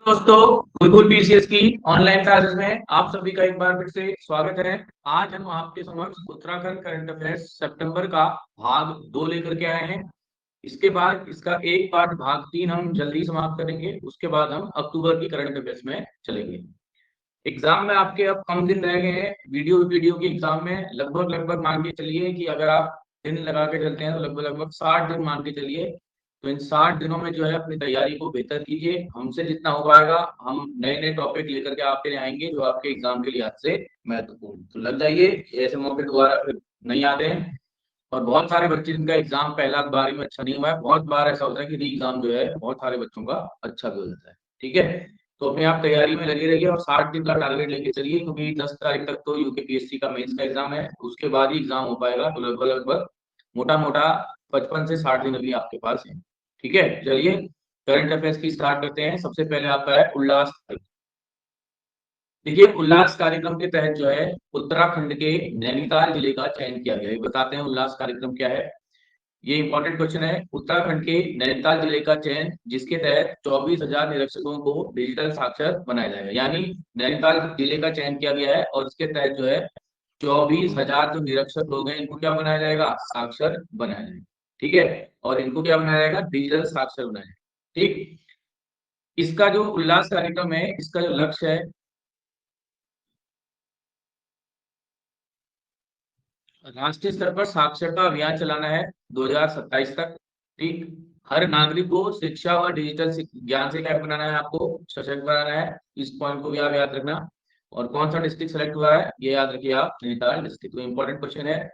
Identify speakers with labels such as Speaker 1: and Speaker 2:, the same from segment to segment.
Speaker 1: दोस्तों, गुरुकुल पीसीएस की online classes में आप सभी का एक बार फिर से स्वागत है। आज हम आपके समक्ष उत्तराखंड करंट अफेयर्स सितंबर का भाग 2 लेकर के आए हैं। इसके बाद इसका एक पार्ट भाग 3 हम जल्दी समाप्त करेंगे। उसके बाद हम अक्टूबर की करंट अफेयर्स में चलेंगे। एग्जाम में आपके अब कम दिन रह गए हैं। वीडियो वीडियो के एग्जाम में लगभग मान के चलिए कि अगर आप दिन लगा के चलते हैं तो लगभग 60 दिन मान के चलिए। तो इन 60 दिनों में जो है अपनी तैयारी को बेहतर कीजिए। हमसे जितना हो पाएगा हम नए नए टॉपिक लेकर के आपके लिए आएंगे जो आपके एग्जाम के लिहाज से महत्वपूर्ण। तो लग जाइए, ऐसे मौके दोबारा फिर नहीं आते हैं। और बहुत सारे बच्चे जिनका एग्जाम पहला बार में अच्छा नहीं हुआ है, बहुत बार ऐसा होता है कि री एग्जाम जो है बहुत सारे बच्चों का अच्छा भी हो जाता है। ठीक है, तो अपने आप तैयारी में लगे रहिए और 60 दिन का टारगेट लेके चलिए, क्योंकि 10 तारीख तक तो यूकेपीएससी का मेंस का एग्जाम है, उसके बाद ही एग्जाम हो पाएगा। तो लगभग मोटा मोटा 55 से 60 दिन अभी आपके पास है। ठीक है, चलिए करंट अफेयर्स की स्टार्ट करते हैं। सबसे पहले आपका है उल्लास। देखिए, उल्लास कार्यक्रम के तहत जो है उत्तराखंड के नैनीताल जिले का चयन किया गया है। बताते हैं उल्लास कार्यक्रम क्या है। ये इंपॉर्टेंट क्वेश्चन है। उत्तराखंड के नैनीताल जिले का चयन, जिसके तहत 24,000 निरीक्षकों को डिजिटल साक्षर बनाया जाएगा। यानी नैनीताल जिले का चयन किया गया है और इसके तहत जो है 24,000 जो निरीक्षक लोग हैं इनको क्या बनाया जाएगा, साक्षर बनाया जाएगा। ठीक है, और इनको क्या बनाया जाएगा, डिजिटल साक्षर बनाया जाएगा। ठीक, इसका जो उल्लास कार्यक्रम है, इसका जो लक्ष्य है, राष्ट्रीय स्तर पर साक्षरता अभियान चलाना है 2027 तक। ठीक, हर नागरिक को शिक्षा व डिजिटल ज्ञान से क्या बनाना है, आपको सशक्त बनाना है। इस पॉइंट को भी आप याद रखना। और कौन सा डिस्ट्रिक्ट सेलेक्ट हुआ है, ये याद रखिए आप, नैनीताल डिस्ट्रिक्ट। तो इंपॉर्टेंट क्वेश्चन है।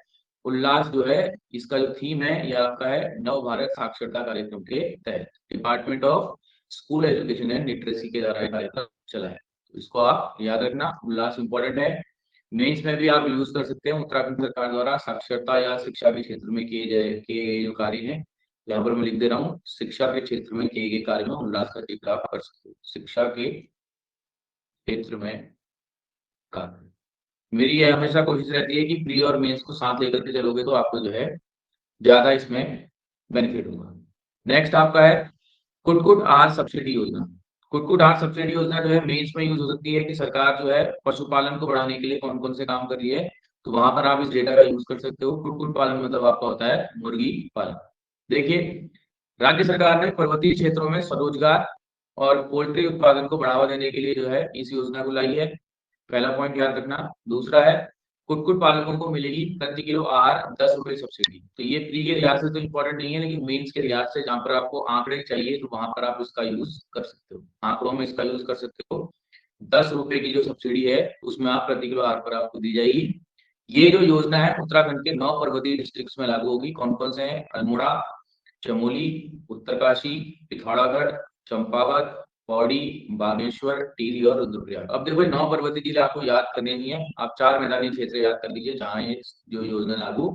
Speaker 1: उल्लास जो है इसका जो थीम है ये आपका है नव भारत साक्षरता कार्यक्रम के तहत department of school education and literacy के द्वारा कार्यक्रम चला है। तो इसको आप याद रखना, उल्लास इंपॉर्टेंट है। मेंस में भी आप यूज कर सकते हैं। उत्तराखंड सरकार द्वारा साक्षरता या शिक्षा के क्षेत्र में किए गए जो कार्य हैं, यहाँ पर मैं लिख दे रहा हूँ, शिक्षा के क्षेत्र में किए गए कार्य में उल्लास का जिक्र आप कर सकते हो। शिक्षा के क्षेत्र में कार्य, मेरी ये हमेशा कोशिश रहती है कि प्री और मेंस को साथ लेकर के चलोगे तो आपको जो है ज्यादा इसमें बेनिफिट होगा। नेक्स्ट आपका है कुक्कुट आहार सब्सिडी योजना। कुक्कुट आहार सब्सिडी योजना जो है मेंस में यूज हो सकती है कि सरकार जो है पशुपालन को बढ़ाने के लिए कौन कौन से काम कर रही है, तो वहां पर आप इस डेटा का यूज कर सकते हो। कुक्कुट पालन मतलब आपका होता है मुर्गी पालन। देखिए, राज्य सरकार ने पर्वतीय क्षेत्रों में स्वरोजगार और पोल्ट्री उत्पादन को बढ़ावा देने के लिए जो है इस योजना को लाई है। पहला पॉइंट याद रखना। दूसरा है कुक्कुट पालकों को मिलेगी प्रति किलो आहार 10 रुपए सब्सिडी। तो ये प्री के लिहाज से तो इंपॉर्टेंट नहीं है, लेकिन मेंस के लिहाज से जहां पर आपको आंकड़े चाहिए तो वहां पर आप इसका यूज कर सकते हो, आंकड़ों में इसका यूज कर सकते हो। 10 रुपए की जो सब्सिडी है उसमें आप प्रति किलो आहार पर आपको दी जाएगी। ये जो योजना है उत्तराखंड के 9 पर्वतीय डिस्ट्रिक्ट में लागू होगी। कौन कौन से हैं, अल्मोड़ा, चमोली, उत्तरकाशी, पिथौरागढ़, चंपावत, पौड़ी, बागेश्वर, टिहरी और रुद्रप्रयाग। अब देखो 9 पर्वतीय जिले आपको याद करने नहीं है, आप 4 मैदानी क्षेत्र याद कर लीजिए जहां ये जो योजना लागू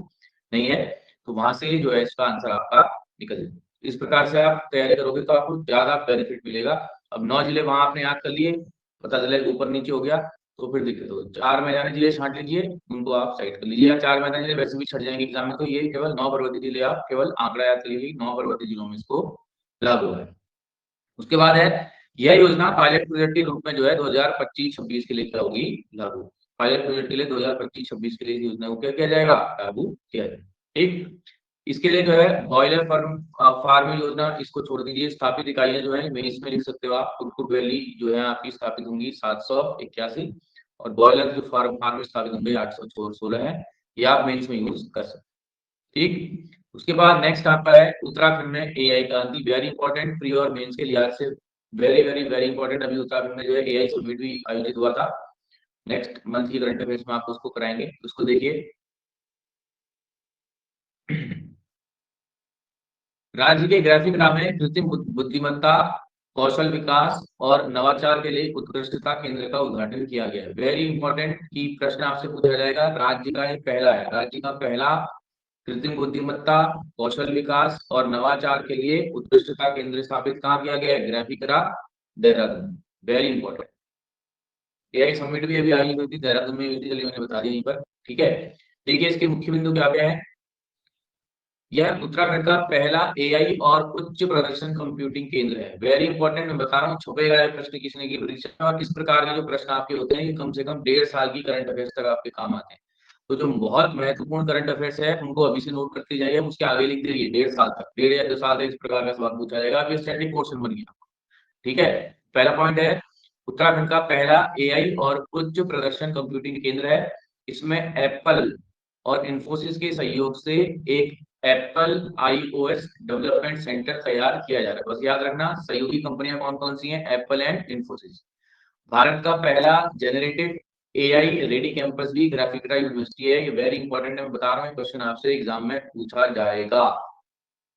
Speaker 1: नहीं है, तो वहां से जो है इसका आंसर आपका निकल जाएगा। इस प्रकार से आप तैयारी करोगे तो आपको ज्यादा बेनिफिट मिलेगा। अब 9 जिले वहां आपने याद कर लिए, पता चले ऊपर नीचे हो गया तो फिर दिक्कत हो। 4 मैदानी जिले छांट लीजिए, उनको आप साइड कर लीजिए, या 4 मैदानी जिले वैसे भी छट जाएंगे एग्जाम में। तो ये केवल 9 पर्वतीय जिले, आप केवल आंकड़ा याद कर लीजिए, 9 पर्वतीय जिलों में इसको लागू है। उसके बाद है यह योजना पायलट प्रोजेक्ट के रूप में जो है 2025-26 के लिए क्या होगी, लागू। पायलट प्रोजेक्ट के लिए 2025-26 के लिए इस योजना को क्या किया जाएगा, लागू किया जाएगा। ठीक, इसके लिए जो है बॉयलर फार्म योजना, इसको छोड़ दीजिए। स्थापित इकाइयां जो है मेंस में लिख सकते हो आप। कुक्कुट वैली जो है आपकी स्थापित होंगी 781, और बॉयलर जो फार्म स्थापित होंगे 816 है। ये आप मेंस में यूज कर सकते हो। ठीक, उसके बाद नेक्स्ट आपका है उत्तराखंड में एआई क्रांति। वेरी इंपॉर्टेंट, प्री और मेंस के लिहाज से वेरी वेरी वेरी इंपॉर्टेंट। अभी उत्तराखंड में जो है एआई समिट भी आयोजित हुआ था। नेक्स्ट मंथ की करंट अफेयर्स में आपको उसको कराएंगे, उसको देखिए। राज्य के ग्राफिक नाम है कृत्रिम बुद्धिमत्ता, कौशल विकास और नवाचार के लिए उत्कृष्टता केंद्र का उद्घाटन किया गया है। वेरी इंपॉर्टेंट की प्रश्न आपसे पूछा जाएगा। राज्य का ये पहला है, राज्य का पहला कृत्रिम बुद्धिमत्ता, कौशल विकास और नवाचार के लिए उत्कृष्टता केंद्र स्थापित कहाँ किया गया है, Graphic Era, Dehradun. Very important. AI summit भी अभी आई हुई थी, देहरादून में हुई थी, चलिए मैंने बता दिया यहीं पर। ठीक है, देखिए इसके मुख्य बिंदु क्या क्या है। यह उत्तराखंड का पहला एआई और उच्च प्रदर्शन कंप्यूटिंग केंद्र है। वेरी इंपॉर्टेंट, मैं बता रहा हूँ, छुपेगा ये प्रश्न किसने की परीक्षा में, और इस प्रकार के जो प्रश्न आपके होते हैं ये कम से कम 1.5 साल की करंट अफेयर्स तक आपके काम आते हैं। तो जो बहुत महत्वपूर्ण करंट अफेयर्स है उनको अभी से नोट करते जाइए, उसके आगे लिख दीजिए 1.5 साल तक, 1.5 या 2 साल तक इस प्रकार का सवाल पूछा जाएगा। अभी स्टैटिक क्वेश्चन बन गया। ठीक है, पहला पॉइंट है उत्तराखंड का पहला एआई और उच्च प्रदर्शन कंप्यूटिंग केंद्र है। इसमें एप्पल और इंफोसिस के सहयोग से एक एप्पल आईओएस डेवलपमेंट सेंटर तैयार किया जा रहा है। बस याद रखना सहयोगी कंपनियां कौन कौन सी हैं, एप्पल एंड इंफोसिस। भारत का पहला जेनरेटिव एआई रेडी कैंपस भी ग्राफिका यूनिवर्सिटी है। ये वेरी इंपॉर्टेंट है, मैं बता रहा हूँ, क्वेश्चन आपसे एग्जाम में पूछा जाएगा।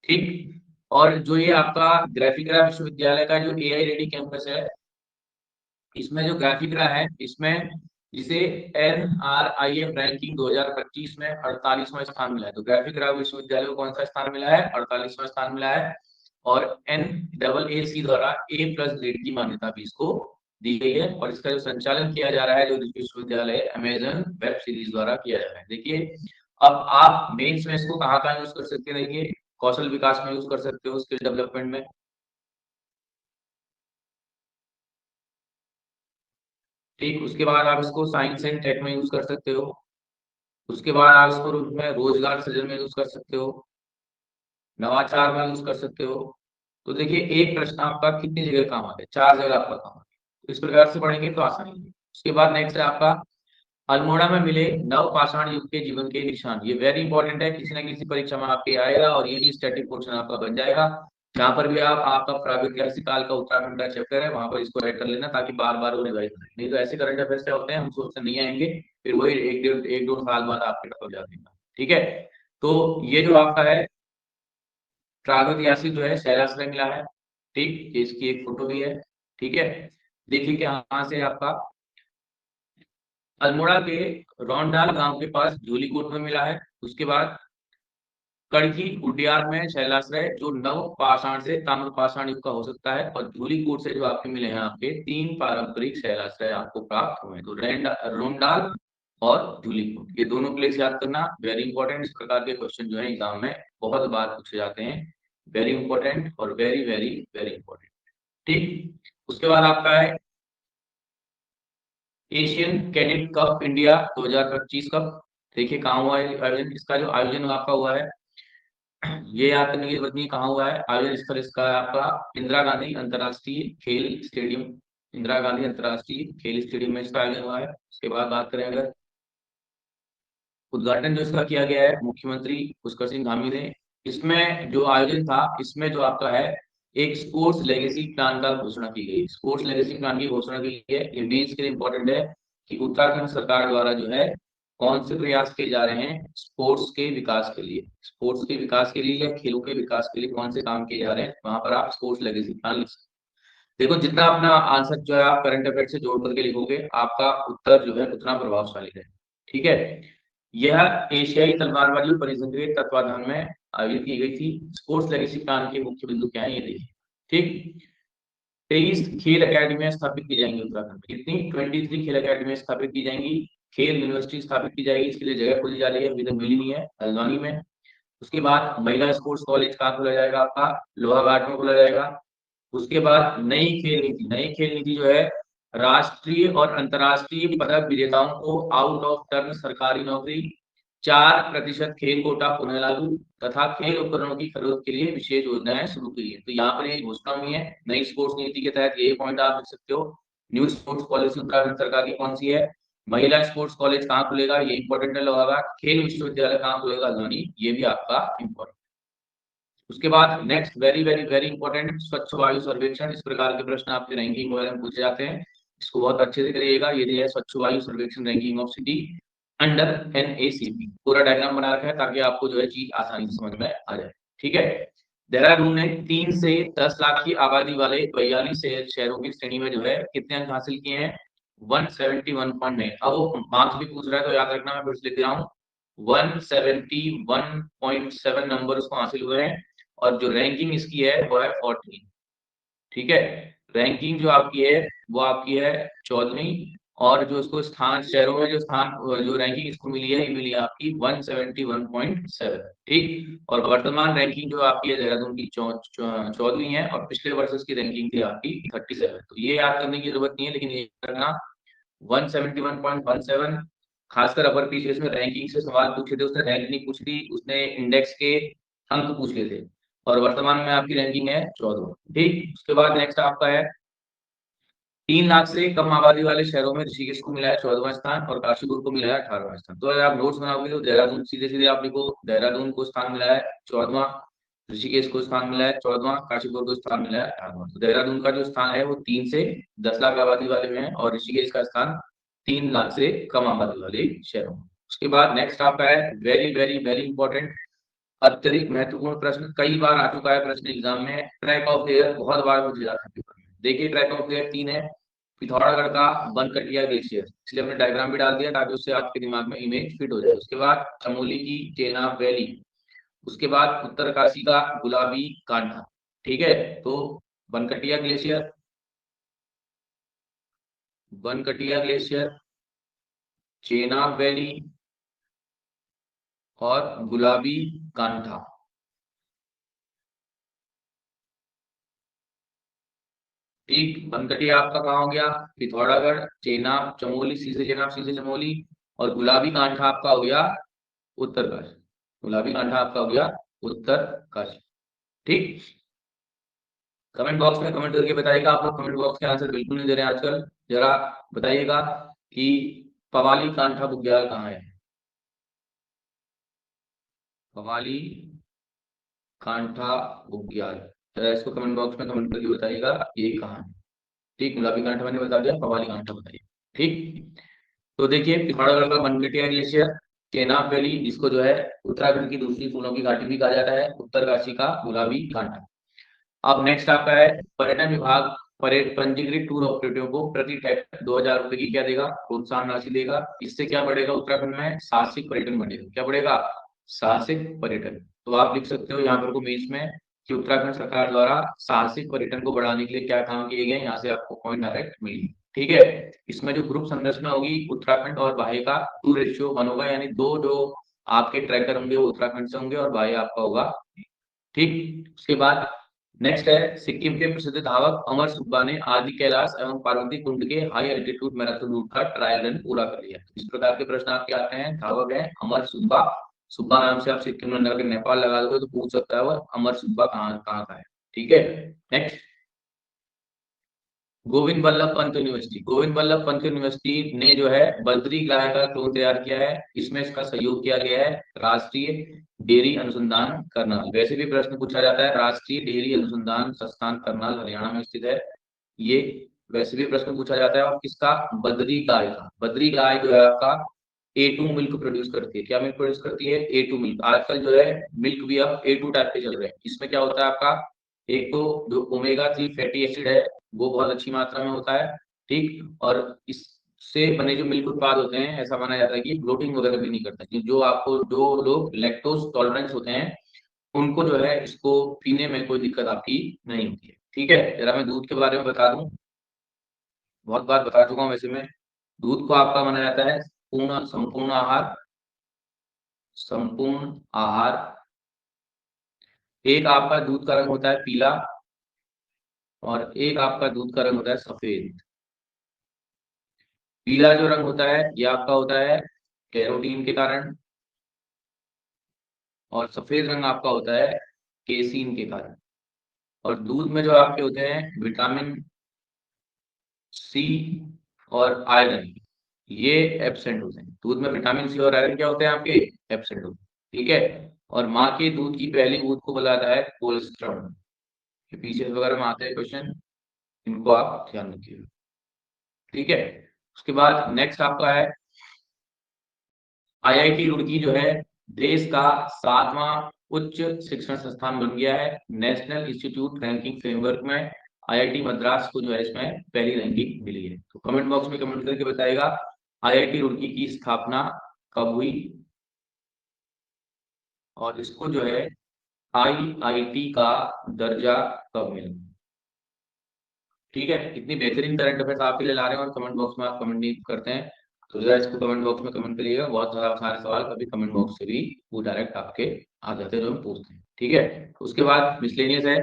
Speaker 1: ठीक, और जो ये आपका ग्राफिका विश्वविद्यालय का जो एआई रेडी कैंपस है, इसमें जो ग्राफिका है इसमें जिसे NRIM रैंकिंग 2025 में 48वां स्थान मिला है। तो ग्राफिका विश्वविद्यालय को कौन सा स्थान मिला है, 48वां स्थान मिला है। और NAAC द्वारा A+ ग्रेड की मान्यता भी इसको दी गई है। और इसका जो संचालन किया जा रहा है जो विश्वविद्यालय अमेजन वेब सीरीज द्वारा किया जा रहा है। देखिए, अब आप मेंस में इसको कहाँ कहाँ यूज कर सकते हैं, देखिए कौशल विकास में यूज कर सकते हो, स्किल डेवलपमेंट में। ठीक, उसके बाद आप इसको साइंस एंड टेक में यूज कर सकते हो। उसके बाद आप इसको रूप में रोजगार सृजन में यूज कर सकते हो, नवाचार में यूज कर सकते हो। तो देखिए एक प्रश्न आपका कितनी जगह काम आता है, 4 जगह आपका काम आता है। तो इस प्रकार से पढ़ेंगे तो आसानी है। उसके बाद नेक्स्ट है आपका अल्मोड़ा में मिले नव पाषाण युग के जीवन के निशान। ये वेरी इंपॉर्टेंट है, किसी न किसी परीक्षा में आपके आएगा और ये भी स्टैटिक क्वेश्चन आपका बन जाएगा। जहां पर भी आप आपका प्रागैतिहासिक काल का उत्तराखंड का चैप्टर है वहां पर इसको ऐड कर लेना, ताकि बार बार वो रिवाइज करें। नहीं तो ऐसे करंट अफेयर्स क्या होते हैं, हम सोचते नहीं आएंगे, फिर वही एक दो साल बाद आपके टप जाते हैं। ठीक है, तो ये जो आपका है प्रागैतिहासिक जो है शैलाश्रय मिला है। ठीक, ये इसकी एक फोटो भी है। ठीक है, देखिए कि यहाँ से आपका अल्मोड़ा के रौंडाल गांव के पास धूलीकोट में मिला है। उसके बाद कड़की उडियार में शैलाश्रय जो नव पाषाण से ताम्र पाषाण युग का हो सकता है। और धूलीकोट से जो आपके मिले हैं आपके 3 पारंपरिक शैलाश्रय आपको प्राप्त हुए हैं। तो रोंडाल और धूलीकोट, ये दोनों प्लेस याद करना वेरी इंपॉर्टेंट। इस प्रकार के क्वेश्चन जो है एग्जाम में बहुत बार पूछे जाते हैं। वेरी इंपॉर्टेंट और वेरी वेरी वेरी इंपॉर्टेंट। ठीक, उसके बाद आपका है Asian cadet cup India 2025 cup. देखिए कहाँ हुआ है आयोजन, इसका जो आयोजन आपका हुआ है ये याद करने की जरूरत नहीं कहाँ हुआ है आयोजन स्थल, इसका है आपका इंदिरा गांधी अंतर्राष्ट्रीय खेल स्टेडियम। इंदिरा गांधी अंतर्राष्ट्रीय खेल स्टेडियम में इसका आयोजन हुआ है। उसके बाद बात करें अगर उद्घाटन जो इसका किया गया है मुख्यमंत्री पुष्कर सिंह धामी ने। इसमें जो आयोजन था इसमें जो आपका है एक स्पोर्ट्स लेगेसी प्लान का घोषणा की गई। स्पोर्ट्स लेगेसी प्लान की घोषणा की गई है। ये भी इसके लिए इंपॉर्टेंट है कि उत्तराखंड सरकार द्वारा जो है कौन से प्रयास किए जा रहे हैं स्पोर्ट्स के विकास के लिए, स्पोर्ट्स के विकास के लिए या खेलों के विकास के लिए कौन से काम किए जा रहे हैं, वहां पर आप स्पोर्ट्स लेगेसी प्लान लिख सकते हैं। देखो जितना अपना आंसर जो है आप करंट अफेयर से जोड़ करके लिखोगे आपका उत्तर जो है उतना प्रभावशाली है। ठीक है, यह एशियाई तलवारबाजी परिषद के तत्वाधान में आयोजित की गई थी। स्पोर्ट्स लेगेसी प्लान के मुख्य बिंदु क्या है ये देखिए। ठीक, 23 खेल अकेडमियां स्थापित की जाएंगी उत्तराखंड में। कितनी, 23 खेल अकेडमियां स्थापित की जाएंगी। खेल यूनिवर्सिटी स्थापित की जाएगी, इसके लिए जगह खोली जा रही है, अभी तक मिली नहीं है हल्द्वानी में। उसके बाद महिला स्पोर्ट्स कॉलेज कहाँ खोला जाएगा, आपका लोहाघाट में खोला जाएगा। उसके बाद नई खेल नीति, नई खेल नीति जो है राष्ट्रीय और अंतर्राष्ट्रीय पदक विजेताओं को आउट ऑफ टर्न सरकारी नौकरी, 4% खेल कोटा पुनः लागू तथा खेल उपकरणों की खरीद के लिए विशेष योजनाएं शुरू की है। तो यहाँ पर ये घोषणा हुई है नई स्पोर्ट्स नीति के तहत, ये पॉइंट आप लिख सकते हो। न्यू स्पोर्ट्स पॉलिसी उत्तराखंड सरकार की कौन सी है, महिला स्पोर्ट्स कॉलेज कहाँ खुलेगा, ये इंपॉर्टेंट है लोहाघाट। खेल विश्वविद्यालय कहाँ खुलेगा, हल्द्वानी, ये भी आपका इंपॉर्टेंट। उसके बाद next very very very important स्वच्छ वायु सर्वेक्षण। इस प्रकार के प्रश्न आपके रैंकिंग वगैरह में पूछे जाते हैं, इसको बहुत अच्छे से करिएगा। ये है स्वच्छ वायु सर्वेक्षण ranking of city under NACP, पूरा डायग्राम बना रखा है ताकि आपको जो है चीज आसानी से समझ में आ जाए। ठीक है, देहरादून ने 3 से 10 लाख की आबादी वाले 42 शहरों की श्रेणी में जो है कितने अंक हासिल किए हैं, 171.9। अब वो मार्क्स भी पूछ रहा है तो याद रखना, मैं फिर से लिख रहा हूँ 171.7 नंबर उसको हासिल हुए हैं। और जो रैंकिंग इसकी है वो है 14। ठीक है, रैंकिंग जो आपकी है वो आपकी है 14वीं और जो इसको स्थान शहरों में जो रैंकिंग इसको मिली है, ये मिली है आपकी 171.7। ठीक, और वर्तमान रैंकिंग जो आपकी है देहरादून की 14वीं है, और पिछले वर्ष की रैंकिंग थी आपकी 37। तो ये याद करने की जरूरत नहीं है, लेकिन ये करना 171.17। खासकर अपर पीसीएस में रैंकिंग से सवाल पूछे थे, उसने रैंक नहीं पूछ ली, उसने इंडेक्स के अंक पूछ लिए थे। और वर्तमान में आपकी रैंकिंग है 14। ठीक, उसके बाद नेक्स्ट आपका है 3 लाख से कम आबादी वाले शहरों में ऋषिकेश को मिला है 14वां स्थान, और काशीपुर को मिला है 18वां स्थान। तो अगर आप नोट्स बनाओगे तो देहरादून सीधे सीधे आप लिखो, देहरादून को स्थान मिला है 14वां, ऋषिकेश को स्थान मिला है 14वां, काशीपुर को स्थान मिला है 18वां। तो देहरादून का जो स्थान है वो 3 से 10 लाख आबादी वाले में है, और ऋषिकेश का स्थान 3 लाख से कम आबादी वाले शहरों में। उसके बाद नेक्स्ट आपका है वेरी वेरी वेरी इंपॉर्टेंट, अत्यधिक महत्वपूर्ण प्रश्न, कई बार आ चुका है प्रश्न एग्जाम में, ट्रैक ऑफ एयर बहुत बार पूछा जाता है पेपर में। देखिए ट्रैक ऑफ एयर 3 है, पिथौरागढ़ का बनकटिया ग्लेशियर, इसलिए हमने डायग्राम भी डाल दिया ताकि उससे आपके दिमाग में इमेज फिट हो जाए। उसके बाद चमोली की चेनाब वैली, उसके बाद उत्तरकाशी का गुलाबी कांठा। ठीक है, तो Bankatiya glacier, Bankatiya glacier, Chenab valley और गुलाबी कांठा। ठीक, बनकटिया आपका कहाँ हो गया, पिथौरागढ़, चेनाब चमोली, सीधे चेनाब सीधे चमोली, और गुलाबी कांठा आपका हो गया उत्तरकाशी। गुलाबी कांठा आपका हो गया उत्तरकाशी। ठीक, कमेंट बॉक्स में कमेंट करके बताइएगा। आप लोग कमेंट बॉक्स के आंसर बिल्कुल नहीं दे रहे हैं आजकल, जरा बताइएगा कि पवाली कांठा बुग्याल कहाँ है। पवाली कांठा बुग्याल, जरा इसको कमेंट बॉक्स में कमेंट करके बताइएगा ये कहाँ है। ठीक, गुलाबी कांठा मैंने बता दिया, पवाली कांठा बताइए। ठीक, तो देखिए पिथौरागढ़ का बनकटिया ग्लेशियर, चेनाब वैली, जिसको जो है उत्तराखंड की दूसरी फूलों की घाटी भी कहा जाता है, उत्तरकाशी का गुलाबी कांठा। अब नेक्स्ट आपका है पर्यटन विभाग पंजीकृत टूर ऑपरेटरों को प्रति हेक्टर 2000 रुपए की क्या देगा, प्रोत्साहन राशि देगा। इससे क्या बढ़ेगा, उत्तराखंड में साहसिक पर्यटन बढ़ेगा। क्या बढ़ेगा, साहसिक पर्यटन। तो आप लिख सकते हो यहाँ पर को मेंस में कि उत्तराखंड सरकार द्वारा साहसिक पर्यटन को बढ़ाने के लिए क्या काम किए गए, यहाँ से आपको पॉइंट डायरेक्ट मिलेगी। ठीक है, इसमें जो ग्रुप संरचना होगी उत्तराखंड और बाह्य का 2:1 होगा, यानी दो जो आपके ट्रैकर होंगे वो उत्तराखंड से होंगे और बाह्य आपका होगा। ठीक, उसके बाद नेक्स्ट है सिक्किम के प्रसिद्ध धावक अमर सुब्बा ने आदि कैलाश एवं पार्वती कुंड के हाई एल्टीट्यूड मैराथन रूट का ट्रायल रन पूरा कर लिया। इस प्रकार के प्रश्न आपके आते हैं। धावक है अमर सुब्बा, सुब्बा नाम से आप सिक्किम में अगर नेपाल लगा दोगे तो पूछ सकता है वो अमर सुब्बा कहाँ कहाँ का है। ठीक है, next Govind Ballabh Pant university, Govind Ballabh Pant university ने जो है बद्री गाय का क्लोन तैयार किया है। इसमें इसका सहयोग किया गया है राष्ट्रीय डेयरी अनुसंधान करनाल। वैसे भी प्रश्न पूछा जाता है, राष्ट्रीय डेयरी अनुसंधान संस्थान करनाल हरियाणा में स्थित है ये, वैसे भी प्रश्न पूछा जाता है। और किसका, बद्री गाय का। बद्री गाय जो है आपका A2 मिल्क प्रोड्यूस करती है। क्या मिल्क प्रोड्यूस करती है, A2 मिल्क। आजकल जो है मिल्क भी अब A2 टाइप के चल रहे हैं। इसमें क्या होता है आपका, एक तो जो ओमेगा 3 फैटी एसिड है वो बहुत अच्छी मात्रा में होता है। ठीक, और इससे बने जो मिल्क उत्पाद होते हैं ऐसा माना जाता है कि ब्लोटिंग वगैरह भी नहीं करता। जो आपको जो लोग लैक्टोज टॉलरेंस होते हैं उनको जो है इसको पीने में कोई दिक्कत आपकी नहीं होती है। ठीक है, जरा मैं दूध के बारे में बता दूं, बहुत बार बता चुका हूँ वैसे मैं। दूध को आपका माना जाता है पूर्ण संपूर्ण आहार, संपूर्ण आहार। एक आपका दूध का रंग होता है पीला, और एक आपका दूध का रंग होता है सफेद। पीला जो रंग होता है ये आपका होता है कैरोटीन के कारण, और सफेद रंग आपका होता है केसीन के कारण। और दूध में जो आपके होते हैं विटामिन सी और आयरन, ये एब्सेंट होते हैं। दूध में विटामिन सी और आयरन क्या होते हैं आपके, एब्सेंट होते हैं। ठीक है, और माँ के दूध की पहली बूंद को बोला जाता है कोलेस्ट्रॉल। पीसीएस वगैरह में आते हैं क्वेश्चन, इनको आप ध्यान रखिएगा। ठीक है, उसके बाद नेक्स्ट आपका है आईआईटी रुड़की जो है देश का 7वां उच्च शिक्षण संस्थान बन गया है। नेशनल इंस्टीट्यूट रैंकिंग फ्रेमवर्क में आईआईटी मद्रास को जो है इसमें पहली रैंकिंग मिली है। तो कमेंट बॉक्स में कमेंट करके बताएगा आईआईटी रुड़की की स्थापना कब हुई, और इसको जो है आईआईटी का दर्जा कब मिला। ठीक है, इतनी बेहतरीन करंट अफेयर्स आपके लिए ला रहे हैं और कमेंट बॉक्स में आप कमेंट नहीं करते हैं, तो जरा इसको कमेंट बॉक्स में कमेंट करिएगा। बहुत सारे सवाल कभी कमेंट बॉक्स से भी वो डायरेक्ट आपके आ जाते हैं जो हम पूछते हैं। ठीक है, उसके बाद मिसलेनियस है,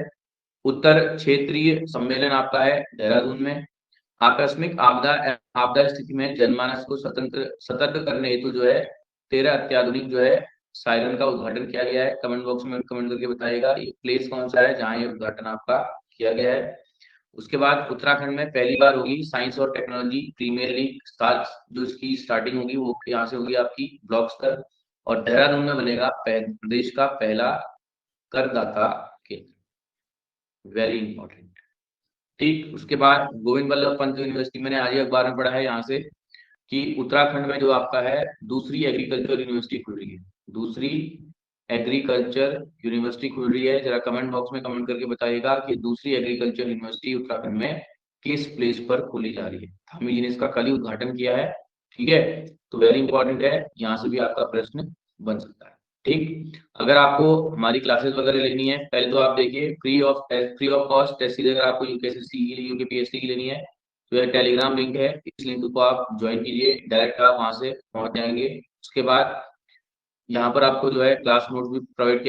Speaker 1: उत्तर क्षेत्रीय सम्मेलन आपका है देहरादून में। आकस्मिक आपदा आपदा स्थिति में जनमानस को सतर्क करने हेतु जो है 13 अत्याधुनिक जो है सायरन का उद्घाटन किया गया है। कमेंट बॉक्स में कमेंट करके बताइएगा ये प्लेस कौन सा है जहाँ ये उद्घाटन आपका किया गया है। उसके बाद उत्तराखंड में पहली बार होगी साइंस और टेक्नोलॉजी प्रीमियर लीग स्टार्ट, जो इसकी स्टार्टिंग होगी वो यहाँ से होगी आपकी ब्लॉक स्तर, और देहरादून में बनेगा प्रदेश का पहला करदाता केंद्र, वेरी इंपॉर्टेंट। ठीक, उसके बाद गोविंद वल्लभ पंत यूनिवर्सिटी, मैंने आज ही अखबार में पढ़ा है यहाँ से कि उत्तराखंड में जो आपका है दूसरी एग्रीकल्चर यूनिवर्सिटी खुल रही है, दूसरी एग्रीकल्चर यूनिवर्सिटी खुल रही है। जरा कमेंट बॉक्स में कमेंट करके बताइएगा कि दूसरी एग्रीकल्चर यूनिवर्सिटी उत्तराखंड में किस प्लेस पर खोली जा रही है। धामी जी ने इसका कल ही उद्घाटन किया है। ठीक है, तो वेरी इंपॉर्टेंट है, यहाँ से भी आपका प्रश्न बन सकता है। ठीक, अगर आपको हमारी क्लासेस वगैरह लेनी है, पहले तो आप देखिए free of cost test series अगर आपको यूकेएसएससी की यूकेपीएससी की लेनी है तो यह टेलीग्राम लिंक है, इस लिंक को आप ज्वाइन कीजिए, डायरेक्ट आप वहां से पहुंच जाएंगे। उसके बाद यहाँ पर आपको जो है क्लास नोट्स भी प्रोवाइड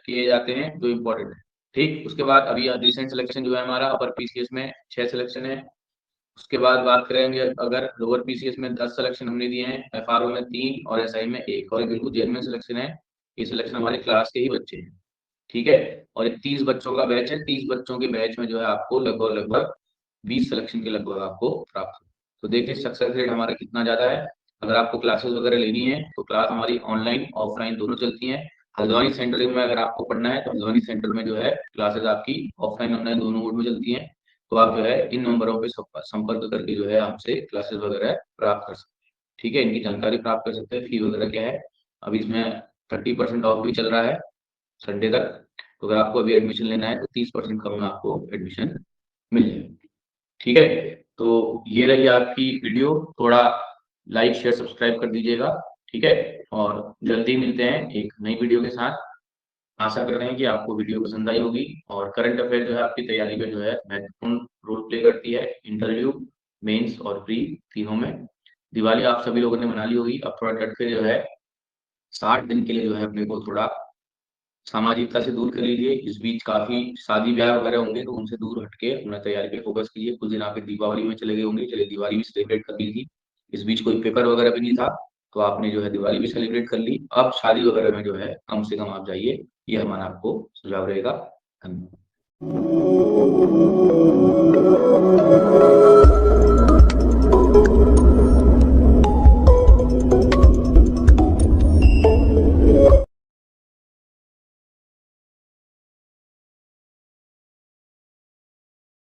Speaker 1: किए जाते हैं जो इम्पोर्टेंट है। ठीक, उसके बाद अभी रिसेंट सिलेक्शन जो है हमारा अपर पीसीएस में 6 सिलेक्शन है। उसके बाद बात करेंगे अगर लोअर पीसीएस में 10 सिलेक्शन हमने दिए हैं, एफआरओ में 3 और एसआई में 1, और बिल्कुल जेनवन सिलेक्शन है, ये सिलेक्शन हमारे क्लास के ही बच्चे हैं। ठीक है, और ये 30 बच्चों का बैच है, 30 बच्चों के बैच में जो है आपको लगभग लगभग 20 सिलेक्शन के लगभग आपको प्राप्त हो। तो देखिए सक्सेस रेट हमारा कितना ज्यादा है। अगर आपको क्लासेस वगैरह लेनी है तो क्लास हमारी ऑनलाइन ऑफलाइन दोनों चलती हैं। हल्द्वानी सेंटर में अगर आपको पढ़ना है तो हल्द्वानी सेंटर में जो है क्लासेस आपकी ऑफलाइन ऑनलाइन दोनों मोड में चलती हैं। तो आप जो है इन नंबरों पे संपर्क करके जो है हमसे क्लासेस वगैरह प्राप्त कर सकते हैं। ठीक है, इनकी जानकारी प्राप्त कर सकते हैं। फी वगैरह क्या है, अभी इसमें 30% ऑफ भी चल रहा है संडे तक, तो अगर आपको अभी एडमिशन लेना है तो 30% कम में आपको एडमिशन मिल जाएगा। ठीक है, तो ये रही आपकी वीडियो, थोड़ा लाइक शेयर सब्सक्राइब कर दीजिएगा। ठीक है, और जल्दी मिलते हैं एक नई वीडियो के साथ। आशा कर रहे हैं कि आपको वीडियो पसंद आई होगी, और करंट अफेयर जो है आपकी तैयारी में जो है महत्वपूर्ण रोल प्ले करती है, इंटरव्यू मेंस और प्री तीनों में। दिवाली आप सभी लोगों ने मना ली होगी, अब थोड़ा डट के जो है 60 दिन के लिए जो है अपने को थोड़ा सामाजिकता से दूर कर लीजिए। इस बीच काफी शादी ब्याह वगैरह होंगे तो उनसे दूर हटके अपना तैयारी पे फोकस कीजिए। कुछ दिन आपके दीपावली में चले गए होंगे, चलिए दिवाली भी सेलिब्रेट कर ली थी, इस बीच कोई पेपर वगैरह भी नहीं था तो आपने जो है दिवाली भी सेलिब्रेट कर ली। अब शादी वगैरह में जो है कम से कम आप जाइए, ये हमारा आपको सुझाव रहेगा। धन्यवाद।